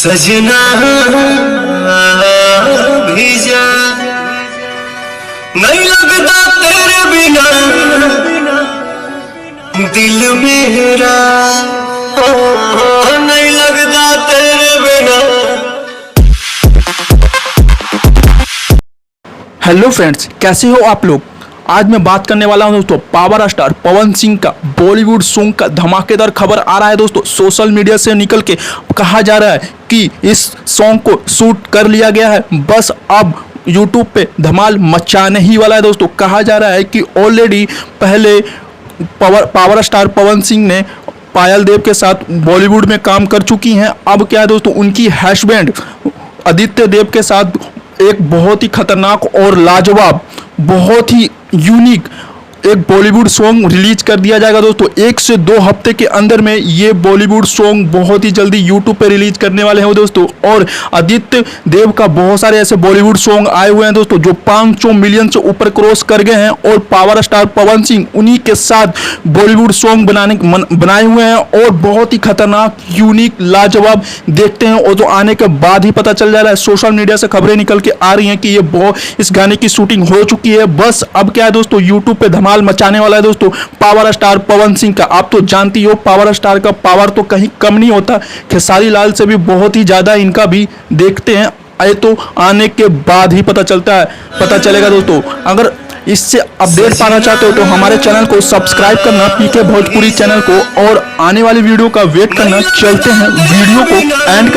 सजना भी जा नहीं लगता तेरे बिना दिल मेरा नहीं लगता तेरे बिना। हेलो फ्रेंड्स, कैसे हो आप लोग। आज मैं बात करने वाला हूं दोस्तों पावर स्टार पवन सिंह का बॉलीवुड सॉन्ग का धमाकेदार खबर आ रहा है दोस्तों। सोशल मीडिया से निकल के कहा जा रहा है कि इस सॉन्ग को शूट कर लिया गया है, बस अब यूट्यूब पे धमाल मचाने ही वाला है दोस्तों। कहा जा रहा है कि ऑलरेडी पहले पावर स्टार पवन सिंह ने पायल देव के साथ बॉलीवुड में काम कर चुकी हैं। अब क्या है दोस्तों, उनकी हस्बैंड आदित्य देव के साथ एक बहुत ही खतरनाक और लाजवाब, बहुत ही यूनिक एक बॉलीवुड सॉन्ग रिलीज कर दिया जाएगा दोस्तों। 1 से 2 हफ्ते के अंदर में ये बॉलीवुड सॉन्ग बहुत ही जल्दी यूट्यूब पे रिलीज करने वाले हैं दोस्तों। और आदित्य देव का बहुत सारे ऐसे बॉलीवुड सॉन्ग आए हुए हैं दोस्तों जो 500 मिलियन से ऊपर क्रॉस कर गए हैं। और पावर स्टार पवन सिंह उन्हीं के साथ बॉलीवुड सॉन्ग बनाए हुए हैं और बहुत ही खतरनाक, यूनिक, लाजवाब देखते हैं। और तो आने के बाद ही पता चल जा रहा है, सोशल मीडिया से खबरें निकल के आ रही हैं कि ये इस गाने की शूटिंग हो चुकी है। बस अब क्या है दोस्तों, यूट्यूब पे धमाल मचाने वाला है दोस्तों पावर स्टार पवन सिंह का। आप तो जानती हो पावर स्टार का पावर तो कहीं कम नहीं होता, खेसारी लाल से भी बहुत ही ज्यादा इनका भी देखते हैं। आए तो आने के बाद ही पता चलेगा दोस्तों। अगर इससे अपडेट पाना चाहते हो तो हमारे चैनल को सब्सक्राइब करना, पीके भोजपुरी चैनल को, और आने वाली वीडियो का वेट करना। चलते हैं वीडियो को एंड